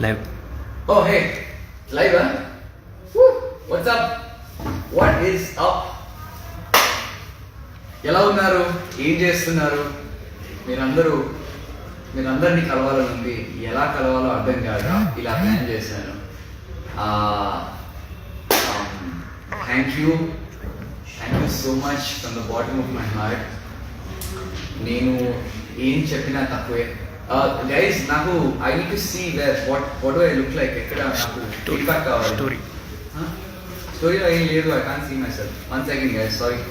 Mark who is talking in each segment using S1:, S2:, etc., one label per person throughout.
S1: Live.
S2: Oh hey, live huh? Woo! What's up? What is up? ఎలా ఉన్నారు? ఏం చేస్తున్నారు? మీరందరినీ కలవాలని ఉంది. ఎలా కలవాలో అర్థం కాక ఇలా ప్లాన్ చేశాను. Thank you so much from the bottom of my heart. నేను ఏం చెప్పినా తక్కువే. గైస్, నాకు I need to see what do I look like. ఎక్కడ నాకు ఫీడ్బ్యాక్ కావాలి. స్టోరీలో ఏం లేదు. I can't see myself. 1 second guys, sorry.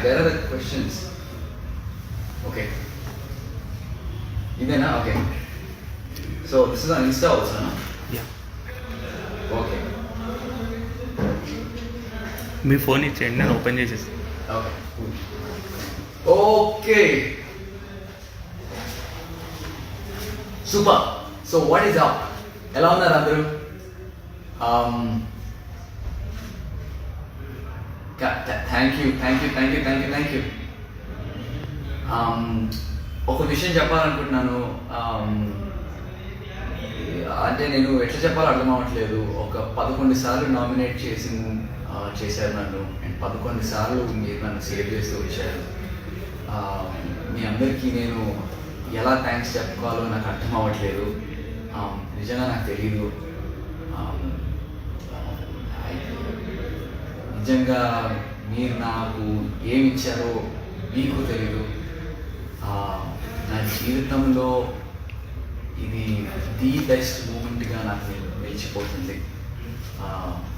S2: Where are the questions? Okay. ఇదేనా? Okay. So this is on Insta also, నా?
S1: Yeah.
S2: Okay.
S1: మీ phone ఇచ్చేయండి, నేను ఓపెన్ చేసేసి.
S2: Okay. Okay. Super. So what is up? ఎలా ఉన్నారు అందరూ? Thank you. ఒక విషయం చెప్పాలనుకుంటున్నాను. అంటే నేను ఎట్లా చెప్పాలో అర్థం అవ్వట్లేదు. ఒక 11 సార్లు నామినేట్ చేశారు నన్ను, అండ్ 11 సార్లు మీరు నన్ను సేవ్ చేస్తూ వచ్చారు. మీ అందరికీ నేను ఎలా థ్యాంక్స్ చెప్పుకోవాలో నాకు అర్థం అవ్వట్లేదు. నిజంగా నాకు తెలీదు. నిజంగా మీరు నాకు ఏమి ఇచ్చారో మీకు తెలీదు. నా జీవితంలో ఇది ది బెస్ట్ మూమెంట్గా నాకు నిలిచిపోతుంది.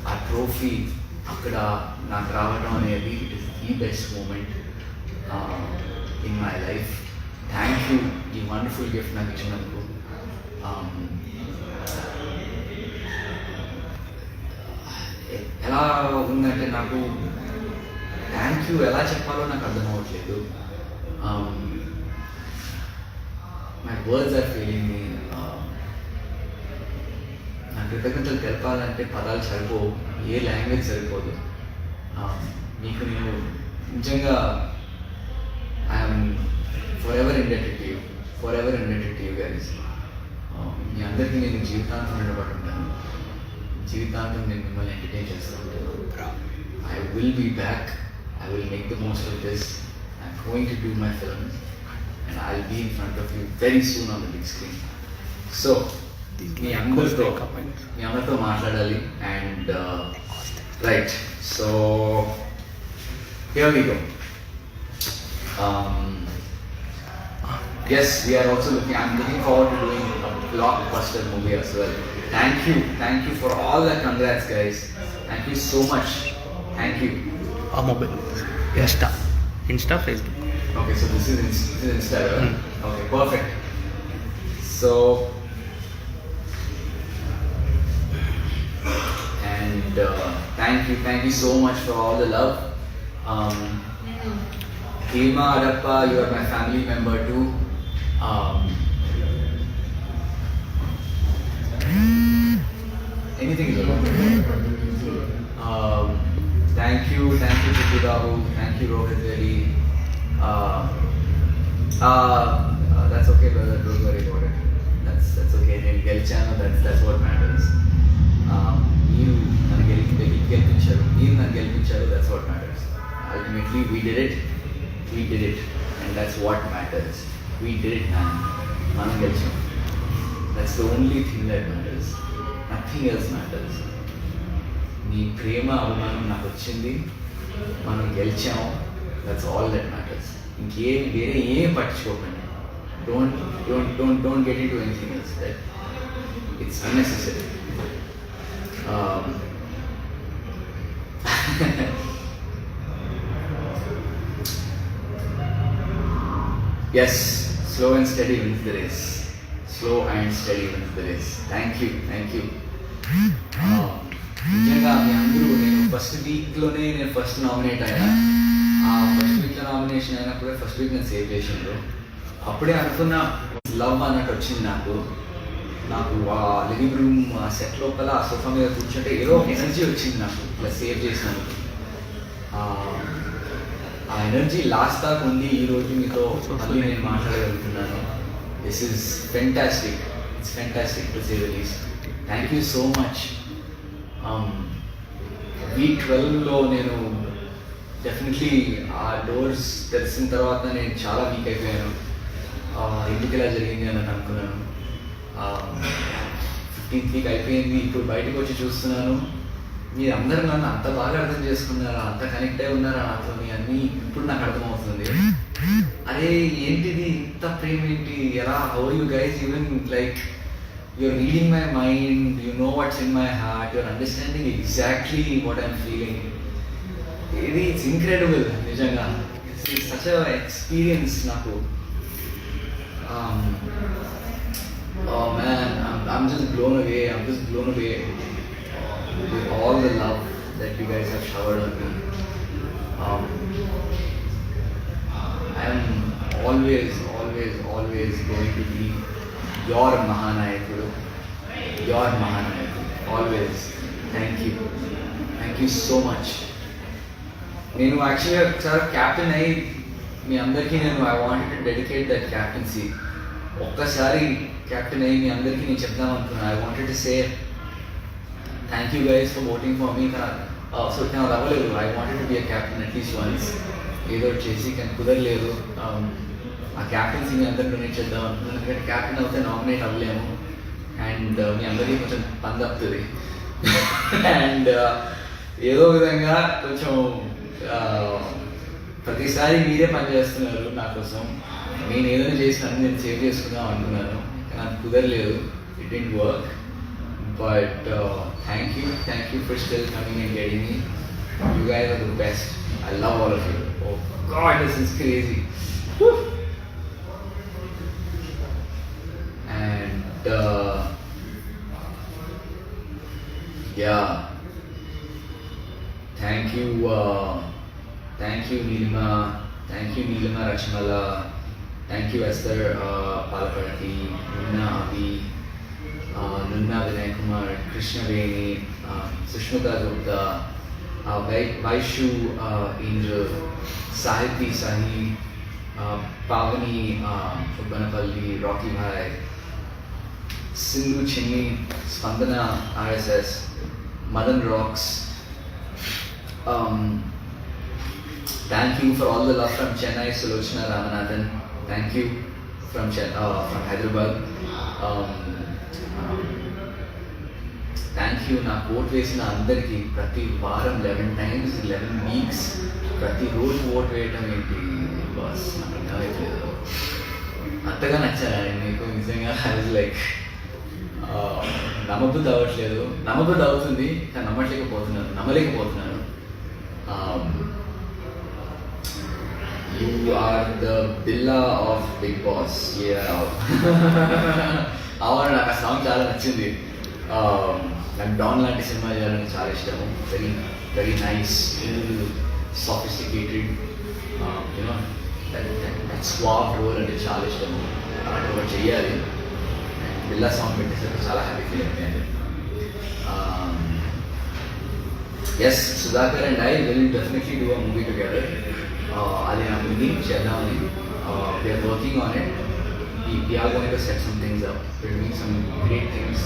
S2: ఆ ట్రోఫీ అక్కడ నాకు రావడం అనేది it is the best moment in my life. Thank you ఈ వండర్ఫుల్ గిఫ్ట్ నాకు ఇచ్చినందుకు. ఎలా ఉందంటే నాకు థ్యాంక్ యూ ఎలా చెప్పాలో నాకు అర్థం అవ్వట్లేదు. మై వర్డ్స్ ఆర్ ఫీలింగ్ మీ. నా కృతజ్ఞతలు తెలపాలంటే పదాలు సరిపోవు, ఏ లాంగ్వేజ్ సరిపోదు. మీకు నేను నిజంగా I'm forever indebted to you guys. మీ అందరికీ నేను జీవితాంతం నిలబడి ఉంటాను. జీవితాంతం నేను మిమ్మల్ని ఎంటర్టైన్ చేస్తూ ఉంటాను. I will be back. I will make the most of this. I'm going to do my films and I'll be in front of you very soon on the big screen. So, మీ అందరితో మాట్లాడాలి. And right, so here we go. Yes, we are also I'm looking forward to doing a blockbuster movie as well. Thank you for all the congrats, guys. Thank you so much. Thank you.
S1: Mobile Insta Facebook.
S2: Okay, so this is Insta. Okay, perfect. So and thank you so much for all the love. Hema Adappa, you are my family member too. Anything is okay. Thank you Chitturahu. Thank you Rohit Reddy. That's okay brother, don't worry about it. That's okay. నేను గెలిచాను, that's what matters. మీరు నన్ను గెలిపించారు, that's what matters. Ultimately we did it and that's what matters. We did it, man. మనం గెలిచాం. That's the only thing that matters. Nothing else matters. మీ ప్రేమ అభిమానం నాకు వచ్చింది, మనం గెలిచాము, దట్స్ ఆల్ దట్ మ్యాటర్స్. వేరే ఏం పట్టించుకోకండి. Don't get in to anything else. That it's unnecessary. Yes, slow and steady wins the race. Thank you. నిజంగా మీ అందరూ, నేను ఫస్ట్ వీక్లోనే ఫస్ట్ నామినేట్ అయినా. ఆ ఫస్ట్ వీక్లో నామినేషన్ అయినప్పుడే ఫస్ట్ వీక్ నేను సేవ్ చేసిండ్రు. అప్పుడే అనుకున్న లవ్ అన్నట్టు వచ్చింది నాకు. ఆ లివింగ్ రూమ్ ఆ సెట్ లోపల ఆ సోఫా మీద కూర్చుంటే ఏదో ఎనర్జీ వచ్చింది నాకు, ఇట్లా సేవ్ చేసినందుకు. ఆ ఎనర్జీ లాస్ట్ దాకా ఉంది. ఈరోజు మీతో మళ్ళీ నేను మాట్లాడగలుగుతున్నాను. This is fantastic. It's fantastic to say the least. Thank you so much. Week 12లో నేను డెఫినెట్లీ ఆ డోర్స్ తెలిసిన తర్వాత నేను చాలా వీక్ అయిపోయాను. ఎందుకు ఇలా జరిగింది అని అనుకున్నాను. 15th వీక్ అయిపోయింది. ఇప్పుడు బయటకు వచ్చి చూస్తున్నాను, మీరు అందరూ నన్ను అంత బాగా అర్థం చేసుకున్నారా, అంత కనెక్ట్ అయి ఉన్నారా నాతో, మీ అన్నీ ఇప్పుడు నాకు అర్థమవుతుంది. అరే ఏంటిది ఇంత ప్రేమ ఏంటి, ఎలా, how you guys even like you're reading my mind, you know what's in my heart, you're understanding exactly what I'm feeling. It's incredible, nijanga. It's such a experience naku. Oh man, I'm just blown away. With all the love that you guys have showered on me. I'm always going to be your Mahanayakudu, always. Thank you so much. నేను యాక్చువల్గా ఒకసారి captain అయ్యి మీ అందరికీ I wanted to dedicate that captaincy. ఒక్కసారి captain అయ్యి మీ అందరికీ నేను చెప్దాం అనుకున్నాను. I wanted to say thank you guys for voting for me. So నాకు అవ్వలేదు. I wanted to be a captain at least once, ఏదో చేసి, కానీ కుదరలేదు. ఆ క్యాప్టెన్సీ మీ అందరికి డొనేట్ చేద్దాం అనుకున్నాను. ఎందుకంటే క్యాప్టెన్ అవుతే నామినేట్ అవ్వలేము అండ్ మీ అందరికీ కొంచెం పని తప్పుతుంది. అండ్ ఏదో విధంగా కొంచెం ప్రతిసారి మీరే పని చేస్తున్నారు నా కోసం. నేను ఏదైనా చేసినాను, నేను సేవ్ చేసుకుందాం అనుకున్నాను, నాకు కుదరలేదు. It didn't work. But thank you for still coming and getting me. You guys are the best. I love all of you. Oh god, this is crazy. And yeah, thank you Neelima, Rachmala, thank you Esther Palapati, Nunna Avi, Nunna Vinay Kumar, Krishna Veni, Sushmita Gupta, Vaishu Angel, Sahiti Sahi, Pavani Ubbanapalli, Rocky Bhai, Sindhu Chinni, Spandana RSS, Madan Rocks. Thank you for all the love from Chennai, Sulochana Ramanathan. Thank you from Hyderabad. Thank you నా vote వేసిన అందరికీ. ప్రతి వారం 11 times 11 weeks ప్రతి రోజు vote వేయటం ఏంటి boss, నాకు అర్థమైపోలేదు. అంతగా నచ్చాను మీకు నిజంగా. అది లైక్ నమ్మబుద్ధి అవ్వట్లేదు. నమ్మబుద్ధి అవుతుంది కానీ నమ్మలేకపోతున్నాను. You are the Billa of Big Boss. Yeah. అవును, నాకు ఆ సాంగ్ చాలా నచ్చింది. నాకు డాన్ లాంటి సినిమా చేయాలని చాలా ఇష్టము. Very nice, sophisticated, that suave role అంటే చాలా ఇష్టము. అలాంటి ఒకటి చెయ్యాలి. బిల్లా సాంగ్ పెట్టేసరికి చాలా హ్యాపీ ఫీల్ అయిపోయాను. Yes, Sudhakar and I will definitely do a movie together. అది నా మూవీ చేద్దామని we're working on it. We are going to set some things up. We're doing some great things.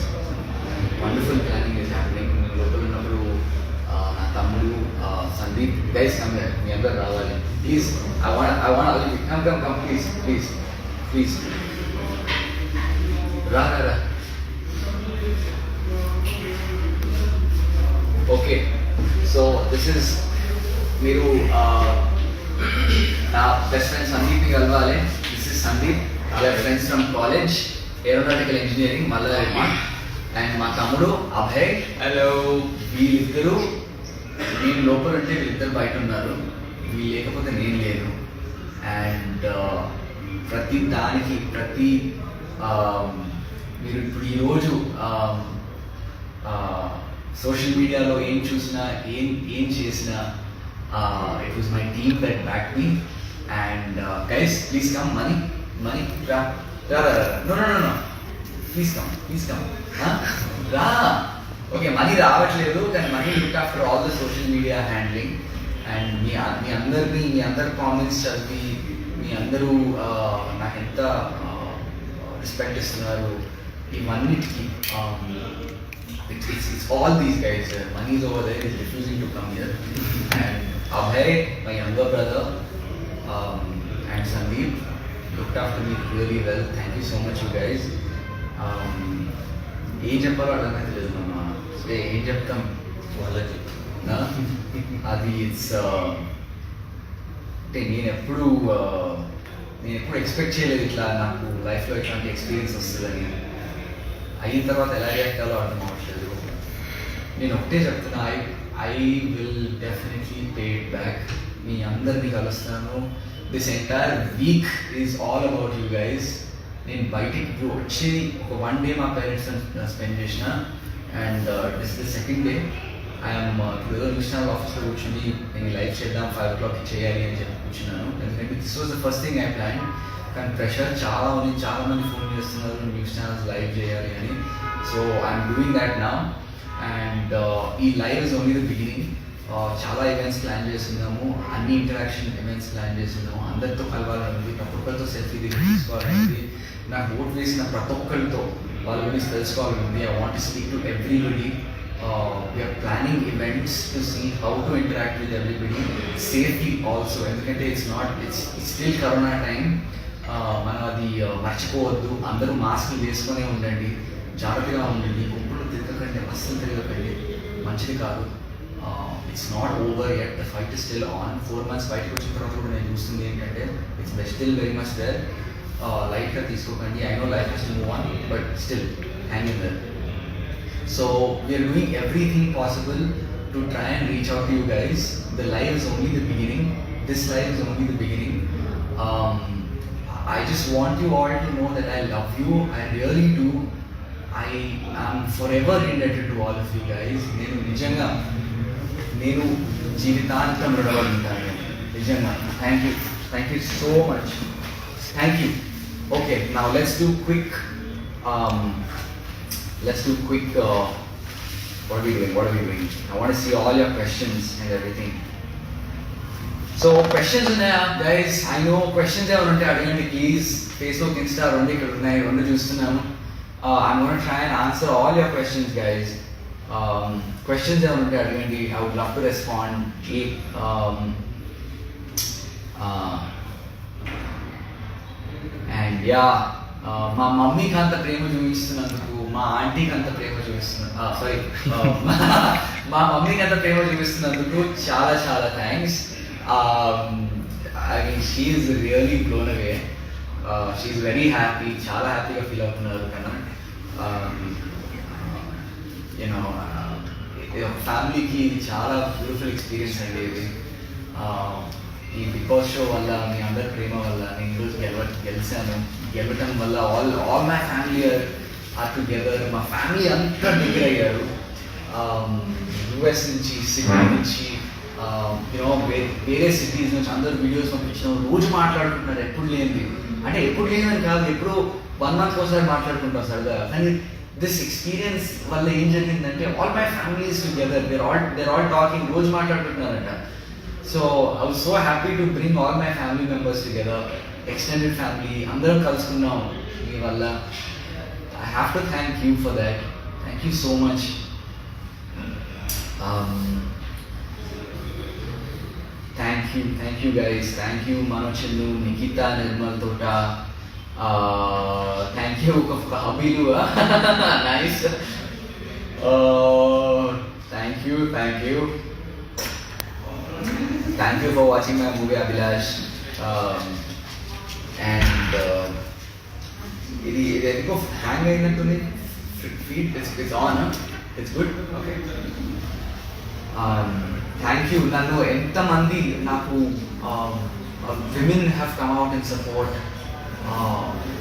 S2: Wonderful planning is happening. లోపల ఉన్నప్పుడు నా తమ్ముడు Sandeep, guys come here, మీ అందరూ రావాలి please. I want all of you. Come please. రా. Okay, so this is, మీరు నా బెస్ట్ ఫ్రెండ్ సందీప్ని కలవాలి. This is Sandeep. We're friends from college, aeronautical engineering, Mallareddy. అండ్ మా తమ్ముడు అభయ్. హలో. వీళ్ళిద్దరూ, నేను లోపల ఉంటే వీళ్ళిద్దరు బయట ఉన్నారు. వీళ్ళు లేకపోతే నేను లేను. అండ్ ప్రతి దానికి మీరు ఇప్పుడు ఈరోజు సోషల్ మీడియాలో ఏం చూసినా, ఏం చేసినా, it was my team that back me. And guys please come. Mani రా. నో ప్లీజ్ కమ్ రా. ఓకే, మనీ రావట్లేదు కానీ Mani look after all the social media handling. And మీ అందరి కామెంట్స్ చదివి మీ అందరూ నాకు ఎంత రెస్పెక్ట్ ఇస్తున్నారు ఇవన్నిటికీ it's all these guys. Money is over there, is refusing to come here. And Abhay, my younger brother, and Sandeep looked after me really well. Thank you so much, you guys. ఏం చెప్పాలో అర్థమైతే లేదు మన so ఏం చెప్తాం వాళ్ళకి అది it's అంటే నేను ఎప్పుడు ఎక్స్పెక్ట్ చేయలేదు ఇట్లా నాకు లైఫ్లో ఇట్లాంటి ఎక్స్పీరియన్స్ వస్తుందని. అయిన తర్వాత ఎలా రియాక్ట్ అవ్వాలో అర్థం అవ్వట్లేదు. నేను ఒకటే చెప్తున్నా, I will definitely pay it back. మీ అందరినీ కలుస్తాను. This entire week is all about you guys. నేను బయటికి వచ్చి ఒక 1 day మా పేరెంట్స్ స్పెండ్ చేసిన, and this the second day I'm ఏదో న్యూస్ ఛానల్ ఆఫీస్లో కూర్చుని నేను లైవ్ చేద్దాం 5 o'clock చేయాలి అని చెప్పి కూర్చున్నాను. ఎందుకంటే this was the first thing I plan. కానీ ప్రెషర్ చాలా మంది ఫోన్ చేస్తున్నారు న్యూస్ ఛానల్స్ లైవ్ చేయాలి అని. So I'm doing that now. And ఈ live is only the beginning. చాలా ఈవెంట్స్ ప్లాన్ చేస్తున్నాము, అన్ని ఇంటరాక్షన్ ఈవెంట్స్ ప్లాన్ చేస్తున్నాము. అందరితో కలవాలని ఉంది, ప్రతి ఒక్కరితో సెల్ఫీ తీసుకోవాలని ఉంది, నాకు ఓట్ వేసిన ప్రతి ఒక్కరితో వాళ్ళ గురించి తెలుసుకోవాలని ఉంది. I want to speak to everybody. We're planning events to see how to interact with everybody safely also. ఎందుకంటే ఇట్స్ స్టిల్ కరోనా టైం. మనం అది మర్చిపోవద్దు. అందరూ మాస్కులు వేసుకునే ఉండండి, జాగ్రత్తగా ఉండండి. గుంపులు తిరగకండి, అస్సలు తిరగకండి, మంచిది కాదు. It's not over yet, the fight is still on. 4 months బయటకు వచ్చిన తర్వాత కూడా నేను చూస్తుంది ఏంటంటే it's still very much there. లైట్గా తీసుకోకండి. I know life has to move on, but still hang in there. So we're doing everything possible to try and reach out to you guys. The live is only the beginning. This live is only the beginning. I just want you all to know that I love you. I really do. I am forever indebted to all of you guys. నేను జీవితాంతం రుణపడి ఉంటాను నిజంగా. Thank you so much. Thank you. Okay, now let's do quick what are we doing? I want to see all your questions and everything. So questions ఉన్నాయా guys? I know questions ఏమైనా ఉంటే అడగండి please. Facebook, Insta 2 ఇక్కడ ఉన్నాయి, 2 చూస్తున్నాను. I'm gonna try and answer all your questions guys. Questions ఏమైనా ఉంటే అడగండి. I would love to respond. And yeah, మా మమ్మీకి అంత ప్రేమ చూపిస్తున్నందుకు, మా ఆంటీకి అంత ప్రేమ చూపిస్తున్నందుకు, మా మమ్మీకి అంత ప్రేమ చూపిస్తున్నందుకు చాలా చాలా thanks. I mean, she is really blown away. She is very happy. చాలా హ్యాపీగా ఫీల్ అవుతున్నారు కన్నా. ఫ్యామిలీకి ఇది చాలా బ్యూటిఫుల్ ఎక్స్పీరియన్స్ అండి ఇది. ఈ బిగ్ బాస్ షో వల్ల, మీ అందరి ప్రేమ వల్ల నేను ఈరోజు గెలవటం వల్ల all my family are together. మా ఫ్యామిలీ అంతా దగ్గర అయ్యారు. US నుంచి, సిడ్నీ నుంచి, వేరే సిటీస్ నుంచి అందరూ వీడియోస్ పంపించిన రోజు మాట్లాడుకుంటున్నారు. ఎప్పుడు లేనిది అంటే ఎప్పుడు లేనిదని కాదు, ఎప్పుడో 1 month ఒకసారి మాట్లాడుకుంటాం సరదా. కానీ దిస్ ఎక్స్పీరియన్స్ వల్ల ఏం జరిగిందంటే all my families together, they're all talking, రోజు మాట్లాడుకుంటున్నారంట. So I was so happy to bring all my family members together, extended family అందరం కలుసుకున్నాం మీ వల్ల. I have to thank you for that. Thank you so much. Thank you guys. Thank you Manochindu, Nikita, Nirmal Tota. Thank you Habilu. Nice. Thank you. Thank you for watching my movie Abhilash. And it hang ayyinattundi feed. It's on, huh? It's good. Okay. Thank you. నన్ను ఎంతమంది నాకు women have come out in support.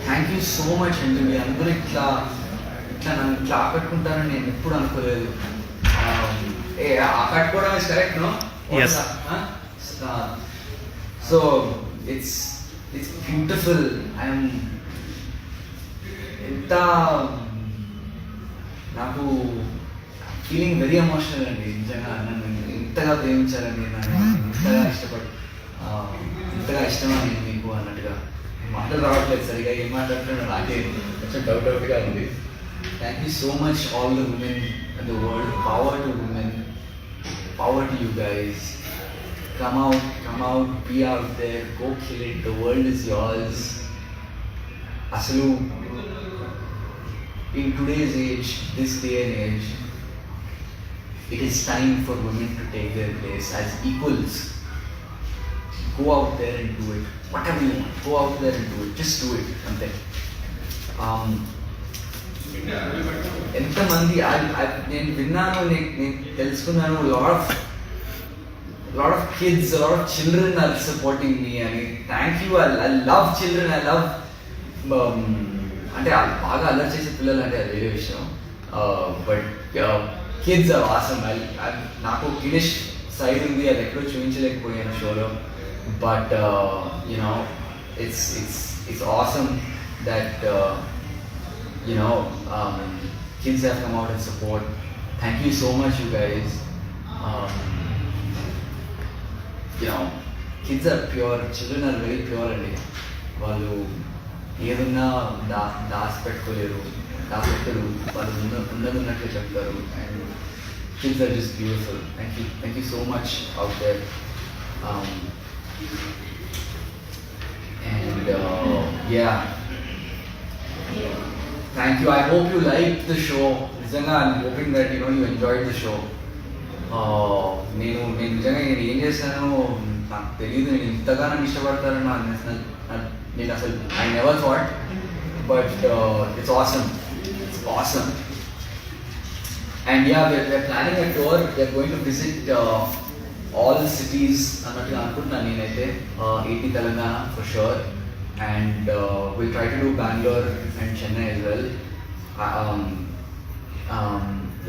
S2: Thank you so much అండి. మీరు అందరూ ఇట్లా నన్ను ఇట్లా ఆకట్టుకుంటారని నేను ఎప్పుడు అనుకోలేదు. ఆకట్టుకోవడం is correct, no? So it's beautiful. I'm ఎంత నాకు ఫీలింగ్ వెరీ ఎమోషనల్ అండి. నిజంగా నన్ను ఇంతగా ప్రేమించాలని, నన్ను ఇంతగా ఇష్టమా నేను మీకు అన్నట్టుగా మాటలు రావట్లేదు సరిగా, ఏం మాట్లాడుతున్నాడో నాకే కొంచెం డౌట్గా ఉంది. Thank you so much all the women in the world. Power to women, power to you guys. Come out, be out there, go kill it, the world is yours. Asalu, in today's age, this day and age, it is time for women to take their place as equals. Go out there and do it. Whatever you want, go out there and do it. Just do it. Ante. ఎంతమంది నేను విన్నాను, నేను తెలుసుకున్నాను, lot of kids, a lot of children are supporting me. I mean, thank you. I love children. I love అంటే బాగా అల్లరి చేసే పిల్లలు అంటే అది వేరే విషయం. But kids are awesome. నాకు కిడిష్ సైడ్ ఉంది, అది ఎక్కడో చూపించలేకపోయాను షోలో. But you know it's awesome that you know kids have come out and support. Thank you so much, you guys. You know, kids are pure, children are very pure అండి. వాళ్ళు ఏదన్నా దాచిపెట్టుకోలేరు, వాళ్ళు ఉన్నట్టు చెప్తారు. And kids are just beautiful. Thank you so much out there. And yeah, thank you. I hope you liked the show. నిజంగా I'm hoping that you enjoyed the show. నేను నిజంగా ఏం చేశానో నాకు తెలియదు. నేను ఇంతగా నన్ను ఇష్టపడతానని నేను అసలు I never thought. But it's awesome. And yeah, we are planning a tour. We are going to visit all cities అన్నట్టుగా అనుకుంటున్నాను నేనైతే. AP, Telangana for sure. And will try to do Bengaluru and Chennai as well.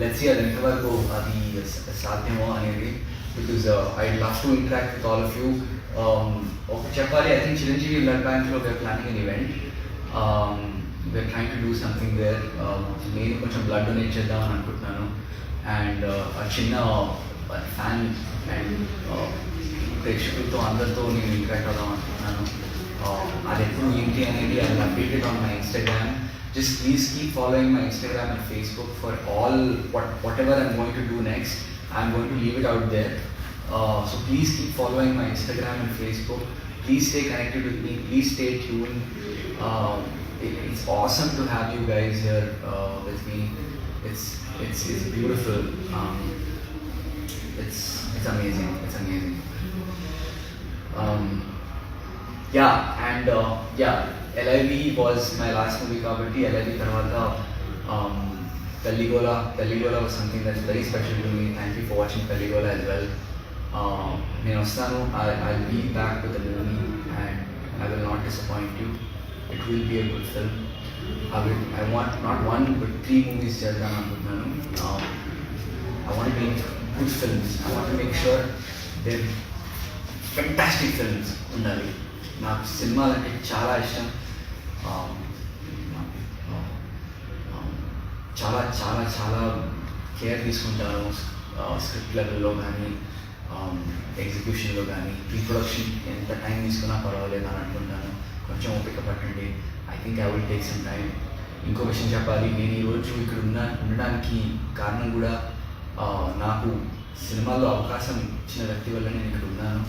S2: Let's see అది ఎంతవరకు అది సాధ్యమో అనేది. Because I love to interact with all of you. ఒక చెప్పాలి, ఐ థింక్ చిరంజీవి బ్లడ్ బ్యాంక్లో we are planning an event. We are trying to do something there. నేను కొంచెం బ్లడ్ డొనేట్ చేద్దామని అనుకుంటున్నాను. అండ్ చిన్న ఫ్యాన్ అండ్ ప్రేక్షకులతో అందరితో నేను ఇంటరాక్ట్ అవుదాం అనుకుంటున్నాను. అది ఎప్పుడు ఏంటి అనేది I will update it on my Instagram. Just please keep following my Instagram and Facebook for all whatever I'm going to do next. I'm going to leave it out there. So please keep following my Instagram and Facebook. Please stay connected with me. Please stay tuned. It's awesome to have you guys here with me. It's beautiful. It's amazing. It's amazing. Yeah, and yeah. LIV was my last movie kabatti. LIV tarvata Pelligola was something that's very special to me. Thank you for watching Pelligola as well. Nenu ostanu. I'll be back with the movie and I will not disappoint you. It will be a good film. I want not one but 3 movies chedam anukunnanu. I want to make good films. I want to make sure they're fantastic films undali. నాకు సినిమాలు అంటే చాలా ఇష్టం. చాలా చాలా చాలా care తీసుకుంటాను script లెవెల్లో కానీ ఎగ్జిక్యూషన్లో కానీ. రీప్రొడక్షన్ ఎంత టైం తీసుకున్నా పర్వాలేదు అని అనుకుంటాను. కొంచెం ఓపిక పట్టండి. I think I will take some time. ఇంకో విషయం చెప్పాలి, నేను ఈరోజు ఇక్కడ ఉండడానికి కారణం కూడా నాకు సినిమాల్లో అవకాశం ఇచ్చిన వ్యక్తి వల్ల నేను ఇక్కడ ఉన్నాను.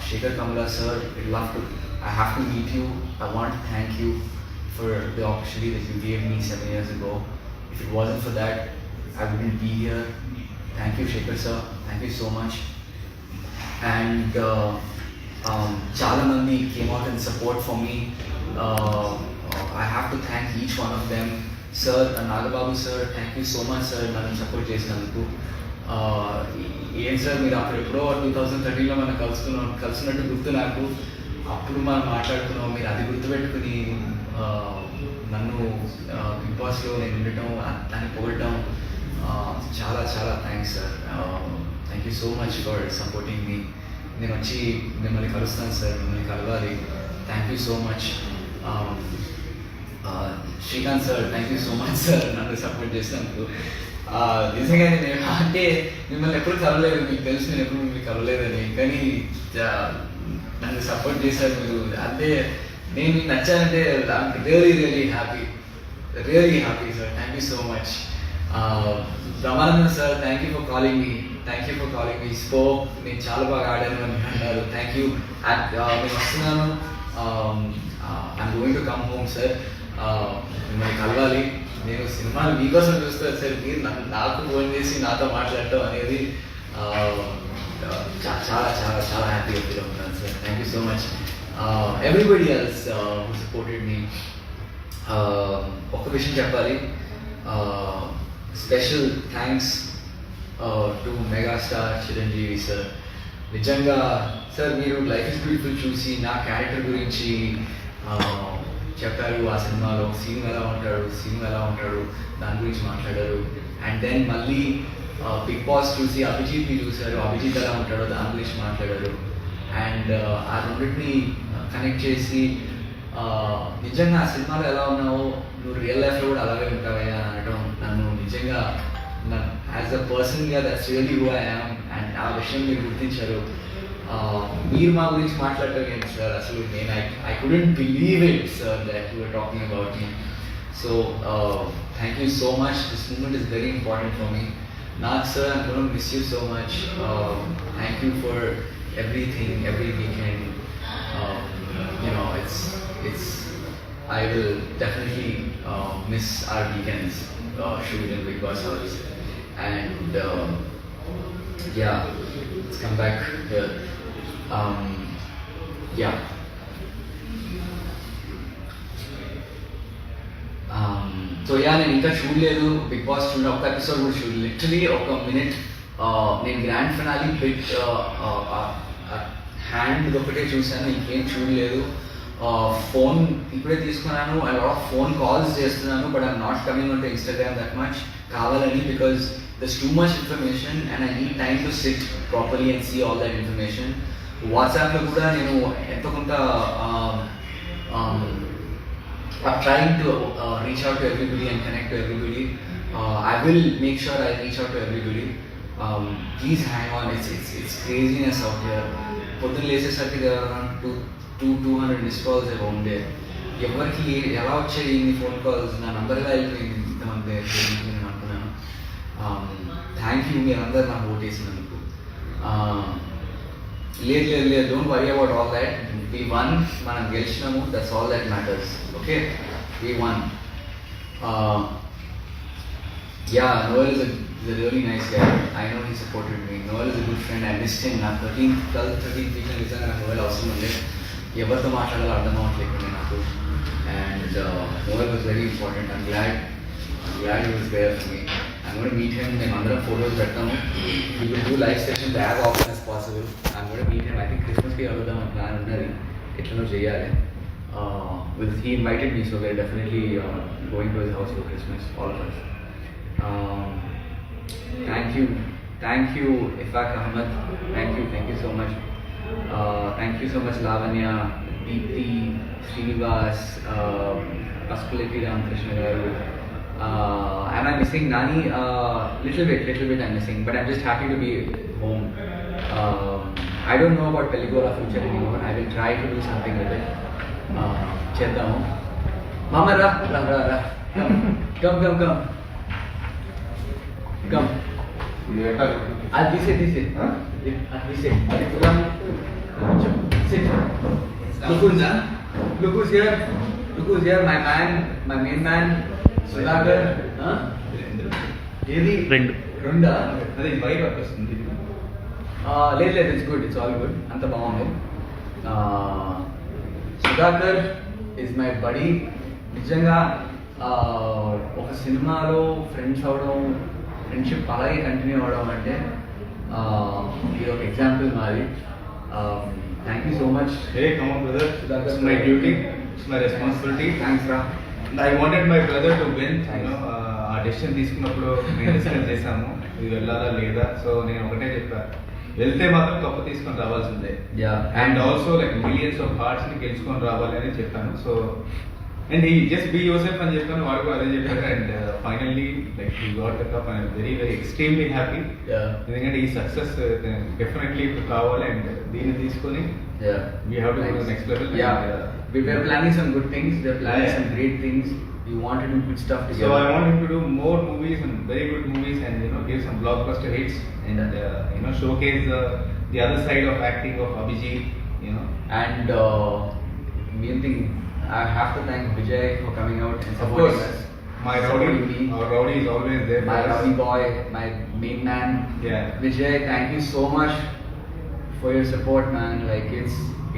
S2: Shekhar Kamla sir, I have to meet you. I want to thank you for the opportunity that you gave me 7 years ago. If it wasn't for that, I wouldn't be here. Thank you, Shekhar sir. Thank you so much. And chala mandi came out in support for me. I have to thank each one of them. Sir, Nagababu sir, thank you so much sir. Nannu support chesinanduku. ఏం sir మీరు అప్పుడు ఎప్పుడో 2013లో మనం కలిసినట్టు గుర్తు నాకు. అప్పుడు మనం మాట్లాడుకున్నాం, మీరు అది గుర్తుపెట్టుకుని నన్ను బిగ్ బాస్లో నేను ఉండటం, దాన్ని పొగడటం చాలా చాలా thanks sir. Thank you so much for supporting me. నేను వచ్చి మిమ్మల్ని కలుస్తాను సార్, మిమ్మల్ని కలవాలి. Thank you so much. Srikanth sir, thank you so much sir నన్ను సపోర్ట్ చేసినందుకు. నిజంగానే నేను అంటే మిమ్మల్ని ఎప్పుడు కలవలేదు, మీకు తెలుసు నేను ఎప్పుడు మిమ్మల్ని కలవలేదని, కానీ నన్ను సపోర్ట్ చేశారు మీరు. అదే నేను మీకు నచ్చానంటే I'm really happy sir. Thank you so much. Brahmanandam sir, thank you for calling me spoke, నేను చాలా బాగా ఆడాను అని అన్నారు. Thank you. నేను వస్తున్నాను, I'm going to come home sir. మిమ్మల్ని కలవాలి. నేను సినిమాలు మీకోసం చూస్తాను సార్. మీరు నాకు ఫోన్ చేసి నాతో మాట్లాడటం అనేది చాలా చాలా చాలా హ్యాపీగా ఫీల్ అవుతున్నాను sir. Thank you so much. Everybody else who supported me. ఒక్క విషయం చెప్పాలి, special thanks to megastar Chiranjeevi sir. నిజంగా సార్, మీరు లైఫ్ ఇస్ బ్యూటిఫుల్ చూసి నా క్యారెక్టర్ గురించి చెప్పారు. ఆ సినిమాలో సీన్ ఎలా ఉంటాడు దాని గురించి మాట్లాడారు. అండ్ దెన్ మళ్ళీ బిగ్ బాస్ చూసి అభిజిత్ని చూశారు, అభిజిత్ ఎలా ఉంటాడో దాని గురించి మాట్లాడారు. అండ్ ఆ రెండింటిని కనెక్ట్ చేసి నిజంగా ఆ సినిమాలో ఎలా ఉన్నావో నువ్వు రియల్ లైఫ్లో కూడా అలాగే ఉంటావయ్యా అని అనడం నన్ను నిజంగా యాజ్ అ పర్సన్గా that's really who I am. And ఆ విషయం మీరు గుర్తించారు. మీరు మా గురించి మాట్లాడటం ఏంటి సార్, అసలు నేను I couldn't believe it sir that you are talking about me. So thank you so much. This moment is very important for me. Nath sir, I'm going to miss you so much. Thank you for everything, every weekend. It's. I will definitely miss our weekends shooting in Big Boss House. And yeah, let's come back here. Yeah. So నేను ఇంకా చూడలేదు big boss, ఒక్క episode కూడా చూడలేదు. Literally ఒక minute నేను grand finale bit hand ఒకటే చూశాను, ఇంకేం చూడలేదు. ఫోన్ ఇప్పుడే తీసుకున్నాను. I lot of phone calls చేస్తున్నాను, but I'm not coming on to Instagram that much కావాలని, because there's too much information and I need time to sit properly and see all that information. వాట్సాప్లో కూడా నేను ఎంతో కొంత I'm trying to reach out to everybody and connect to everybody. I will make sure I reach out to everybody. Please hang on. It's craziness out here. పొద్దున్న లేసేసరికి there are around 200 missed calls have owned there. ఎవరికి ఎలా వచ్చాయి ఇన్ని phone calls, నా number ఎలా వెళ్ళిపోయింది ఇంతమంది నేను అనుకున్నాను. థ్యాంక్ యూ మీరందరూ నాకు ఓట్ వేసినందుకు. లేదు don't worry about all that. We won, మనం గెలిచినాము, that's all that matters. Okay, we won. Yeah, Noel is a really nice guy. I know he supported me. Noel is a good friend. I missed him. నా 13th week నిజంగా నాకు Noel అవసరం ఉంది. ఎవరితో మాట్లాడాలో అర్థం అవ్వట్లేకుండా నాకు. And Noel was very important. I'm glad he was there for me. I'm going to meet him. మేము అందరం ఫోటోస్ పెడతాము. We will do live sessions as often as possible. I'm going to meet him. I think Christmasకి అడుగుదాం అని plan ఉన్నది, ఎట్లనో చేయాలి. He invited me, so we're definitely going to his house for Christmas, all of us. Thank you Ifak Ahmed. Thank you so much. Thank you so much Lavanya, Deepthi, Srinivas, Pasupuleti Ramakrishna garu. Am I missing Nani? Little bit I'm missing, but I'm just happy to be home. I don't know about Peligola future anymore. I will try to do something with it. Cheddam. Mama ra. Come. This it. Huh? This it. Sit. Look who's here. My main man. Sudhakar. Huh? Runda.
S3: అది బయట వస్తుంది.
S2: లేదు it's good, it's all good, అంత బాగుంది. Sudhakar is my body. నిజంగా ఒక సినిమాలో friends అవడం, ఫ్రెండ్షిప్ అలాగే కంటిన్యూ అవ్వడం అంటే ఇది ఒక ఎగ్జాంపుల్ మాది. Thank you so much.
S3: Hey, come on brother.
S2: Sudhakar,
S3: It's my duty. It's my responsibility.
S2: Thanks రా.
S3: I wanted my brother to win. ఆ డెసిషన్ తీసుకున్నప్పుడు మేము డిస్కస్ చేసాము ఇది వెళ్ళాలా లేదా. సో నేను ఒకటే చెప్పాను, వెళ్తే మాత్రం కప్పు తీసుకొని రావాల్సిందే. And also like millions of hearts ని గెలుచుకొని రావాలి అని చెప్పాను. సో అండ్ ఈ జస్ట్ బీ యోర్సెల్ఫ్ అని చెప్పాను, వాడు కూడా అదే చెప్పారు. And finally like he got the cup and very extremely happy. ఎందుకంటే ఈ సక్సెస్ డెఫినెట్లీ ఇప్పుడు కావాలి. అండ్ దీన్ని తీసుకొని we have to go to next level.
S2: We were planning some good things. We were planning
S3: Yeah.
S2: some great things. We want to do good stuff
S3: So
S2: together.
S3: I want him to do more movies and very good movies, and give some blockbuster hits, and showcase the other side of acting of Abhijit.
S2: And main thing, I have to thank Vijay for coming out and
S3: Of
S2: supporting
S3: course,
S2: us.
S3: my
S2: Supporting
S3: rowdy,
S2: me.
S3: our rowdy is always there.
S2: My
S3: for us.
S2: rowdy boy, my main man.
S3: Yeah.
S2: Vijay, thank you so much for your support, man. Like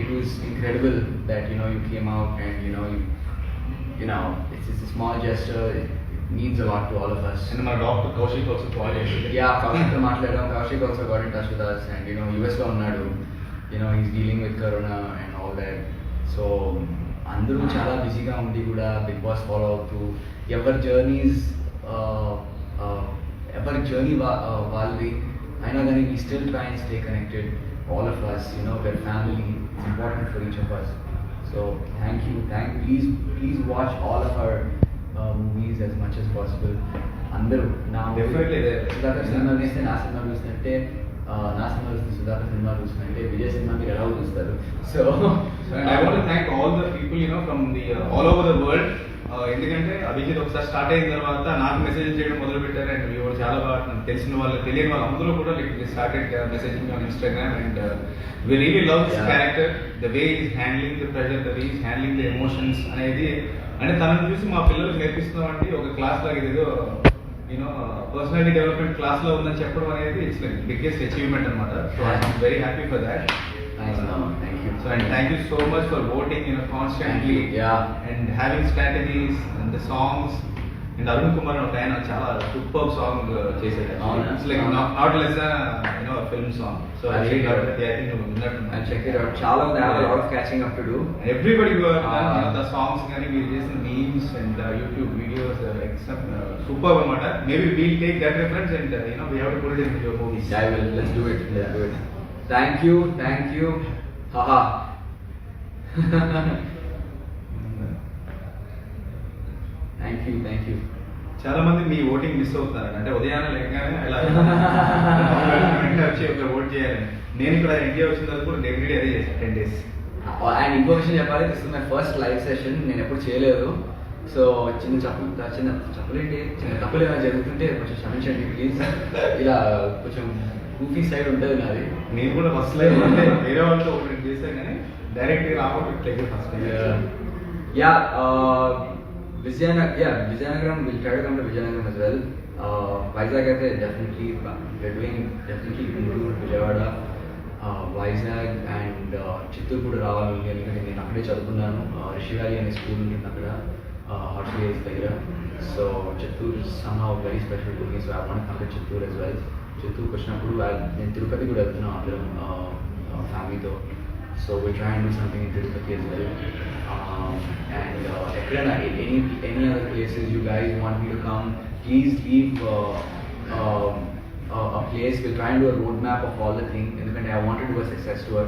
S2: it was incredible that you came out and it's just a small gesture. It means a lot to all of us.
S3: And my doctor Kaushik also called yesterday.
S2: Yeah, Kaushik తో మాట్లాడాం. Kaushik also got in touch with us, and US లో ఉన్నాడు. He's dealing with corona and all that. So అందరూ చాలా బిజీగా ఉండి కూడా big boss follow అవుతూ ఎవరి జర్నీ వాళ్ళది అయినా కానీ we still try and stay connected, all of us. We're family. It's important for each of us. So thank you. Please watch all of our movies as much as possible. అందరూ నా
S3: Definitely there.
S2: Sudhakar cinema చూస్తే నా cinema చూస్తుంటే నా cinema చూస్తే Sudhakar cinema చూస్తుంటే Vijay cinema మీరు ఎలా చూస్తారు? So
S3: And I want to thank all the people from the all over the world. ఎందుకంటే అభిజిత్ ఒకసారి స్టార్ట్ అయిన తర్వాత నాకు మెసేజ్ చేయడం మొదలు పెట్టారు, అండ్ ఎవరు చాలా బాగా నాకు తెలిసిన వాళ్ళు తెలియని వాళ్ళు అందరూ కూడా started messaging on Instagram, and we really love this character, the way is handling the pressure, the way is handling the emotions అనేది. అంటే తనను చూసి మా పిల్లలకు నేర్పిస్తున్నాం అంటే ఒక క్లాస్ లాగా ఏదో పర్సనాలిటీ డెవలప్మెంట్ క్లాస్ లో ఉందని చెప్పడం అనేది ఇట్స్ లైక్ బిగ్గెస్ట్ అచీవ్మెంట్ అనమాట. So I'm very happy for that.
S2: Thanks, Mama. Thank you.
S3: So and thank you so much for voting constantly.
S2: Thank you. Yeah.
S3: And having strategies and the songs. And Arun Kumar ఒక ఆయన చాలా super song చేశాడు.
S2: అవునా?
S3: It's like not less than a film song. So I
S2: I'll
S3: think
S2: check it out.
S3: I think నువ్వు విన్నట్టు.
S2: I'll check it out. చాలా ఉంది. I have a lot of catching up to do.
S3: Everybody who have done the songs కానీ మీరు చేసిన memes and YouTube videos super అనమాట. Maybe we'll take that reference and we have to put it in your movies.
S2: Yeah, I will. Let's do it. Thank you. Haha. Thank you.
S3: చాలా మంది మీ voting miss అవుతున్నారు. అంటే ఉదయాన్నే లేకగానే ఇలా వచ్చి ఒక vote చేయాలని. నేను ఇక్కడ ఇండియా వచ్చిన తర్వాత కూడా ఎవ్రీడే అదే చేశాను 10 days.
S2: అండ్ ఇంకో విషయం చెప్పాలి, this is my first live session. నేను ఎప్పుడు చేయలేదు. సో చిన్న తప్పులు ఏమైనా జరుగుతుంటే కొంచెం క్షమించండి ప్లీజ్. ఇలా కొంచెం గూఫీ సైడ్ ఉంటుంది నాది.
S3: నేను కూడా ఫస్ట్ లైవ్ అంటే వేరే వాళ్ళతో ఒకటి చేశాను కానీ డైరెక్ట్గా రావట్లేదు first.
S2: Vizianagaram, we'll try to come to Vizianagaram as well. Vizag అయితే definitely Guntur, Vijayawada, Vizag and Chittoor కూడా రావాలి. ఎందుకంటే నేను అక్కడే చదువుకున్నాను. రిషి వ్యాలీ అనే స్కూల్ ఉంటుంది అక్కడ, హార్ట్లీ హైల్స్ దగ్గర. So Chittoor somehow very special to me, so I want to come to Chittoor as well. చిత్తూరుకి వచ్చినప్పుడు నేను తిరుపతి కూడా వెళ్తున్నాను అందరం ఫ్యామిలీతో. So we'll try and do something in Tirupati as well. And any other places you guys want me to come, please leave a place. We'll try and do a roadmap of all the things. ఎందుకంటే I want to do a success tour.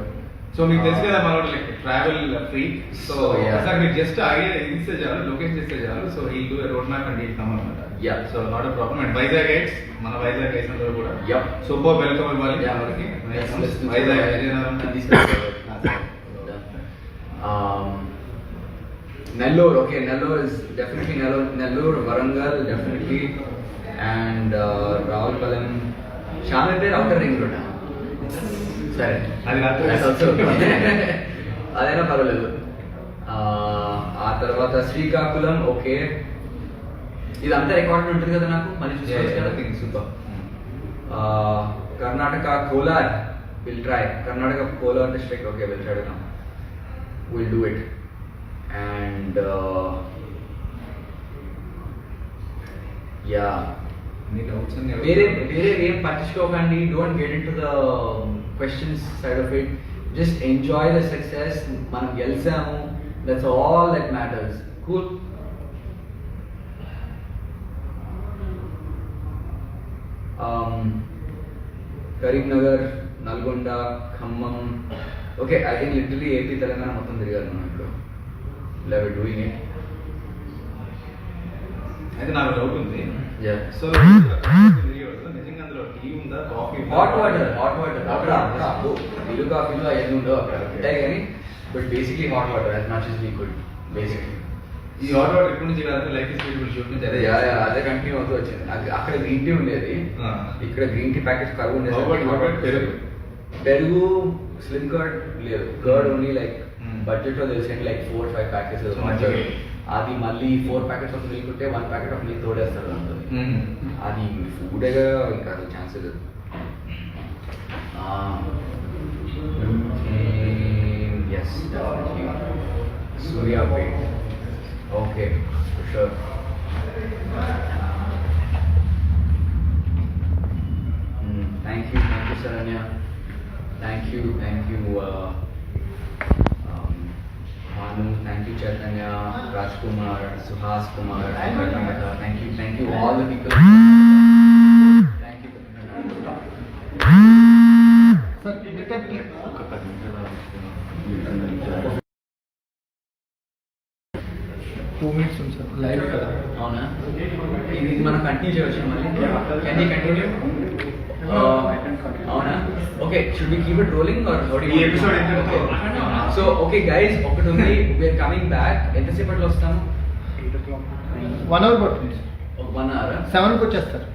S3: So మీకు తెలుసు కదా మన like travel free. So
S2: yeah.
S3: Sir మీరు just idea ఇస్తే చాలు, location చేస్తే చాలు. సో ఈ డూ రోడ్ మ్యాప్ అండ్ ఈ కమ్ అనమాట.
S2: Yeah.
S3: So not a problem. And Vizag guides, మన వైజాగ్ గైడ్స్ అందరూ కూడా
S2: Yep.
S3: సూపర్ వెల్కమ్ ఇవ్వాలి.
S2: Yeah.
S3: వాళ్ళకి
S2: Let's do
S3: Vizag
S2: that.
S3: Vizianagaram.
S2: Nellore, okay, Nellore is definitely Nellore, Varangal definitely, and Ravulpalam, Shamirpet outer ring road. Sorry,
S3: అది కాదు.
S2: that's also అదైనా పర్వాలేదు. ఆ తర్వాత శ్రీకాకుళం, ఓకే, ఇదంతా రికార్డ్ ఉంటుంది కదా నాకు మళ్ళీ చూసుకోవచ్చు కదా.
S3: Super.
S2: Karnataka, Kolar, we'll try. Karnataka, Kolar district, okay, we'll try to come. We'll do it. And yeah.
S3: మీ డౌట్స్ అన్ని
S2: వేరే ఏం పట్టించుకోకండి. Don't get in to the questions side of it. Just enjoy the success. మనం గెలిచాము, that's all that matters. Cool. Karimnagar, Nalgonda, Khammam, okay, I think literally AP Telangana మొత్తం తిరిగారు మనం ఇప్పుడు. We're doing it.
S3: అయితే నాకు డౌట్ ఉంది.
S2: Yeah.
S3: సో నిజంగా అందులో టీ ఉందా, కాఫీ?
S2: హాట్ వాటర్ అక్కడ ఇల్లు కాఫీలు అవన్నీ ఉండవు అక్కడ ఉంటాయి. కానీ but basically hot water as much as we could, basically.
S3: ఈ హాట్ వాటర్ ఎక్కడి నుంచి కాదంటే లైఫ్ ఇస్ బ్యూటిఫుల్ షూట్ నుంచి అదే
S2: అదే కంటిన్యూ అవుతూ వచ్చింది. అక్కడ గ్రీన్ టీ ఉండేది, ఇక్కడ గ్రీన్ టీ ప్యాకెట్స్ కరువు ఉండేది. పెరుగు స్లిమ్ కర్డ్ లేదు, కర్డ్ ఓన్లీ లైక్ బడ్జెట్ లో తెలిసి లైక్ 4-5 ప్యాకెట్స్. అది మళ్ళీ 4 ప్యాకెట్స్ ఆఫ్ మిల్క్ ఉంటే 1 ప్యాకెట్ ఆఫ్ మిల్క్ తోడేస్తారు అంత. అది ఫుడేగా ఇంకా అసలు ఛాన్స్ లేదు. Yes Suryapet. Okay sure. Thank you Saranya. Thank you Bhanu, thank you Chaitanya, Rajkumar, Suhas Kumar, Karnataka. Thank you all the people. Thank you.
S4: Sir, 2 minutes ఉంది sir live కదా.
S2: అవునా, ఇది మనం కంటిన్యూ చేయవచ్చు మళ్ళీ. Can you continue? అవునా, okay. Should we keep it rolling or how do you?
S3: ఈ episode ఎంతటితో?
S2: సో ఓకే గైస్, ఒకటి ఉంది, వి ఆర్ కమింగ్ బ్యాక్. ఎంతసేపట్లో వస్తాము?
S4: 1 hour పడుతుంది.
S2: ఒక 1 hour.
S4: 7కి వచ్చేస్తారు.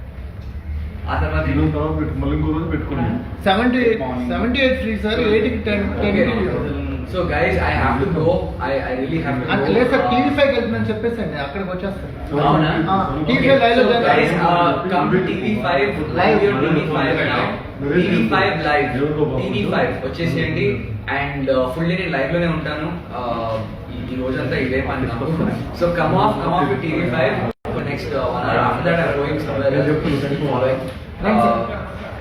S2: ఆ తర్వాత
S5: మళ్ళీ ఇంకో రోజు పెట్టుకోండి.
S4: 78 ఫ్రీ సార్, 8కి 10.
S2: So guys I have to go. I really have to
S4: అంటే
S2: గో.
S4: లేదు సార్, TV5 వెళ్తుందని చెప్పేసండి, అక్కడికి వచ్చేస్తారు.
S2: అవునా?
S4: TV5 live లో
S2: guys, come to TV5 live your TV5 now. TV5 live, TV5 వచ్చేసేయండి. అండ్ ఫుల్ డే నేను లైవ్ లోనే ఉంటాను. ఈ రోజంతా ఇదే పని నాకు. So come off to TV5 for next 1 hour. After that I'm going somewhere else.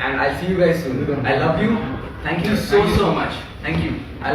S2: And I'll see you guys soon. I love you. Thank you so much. Thank you. I love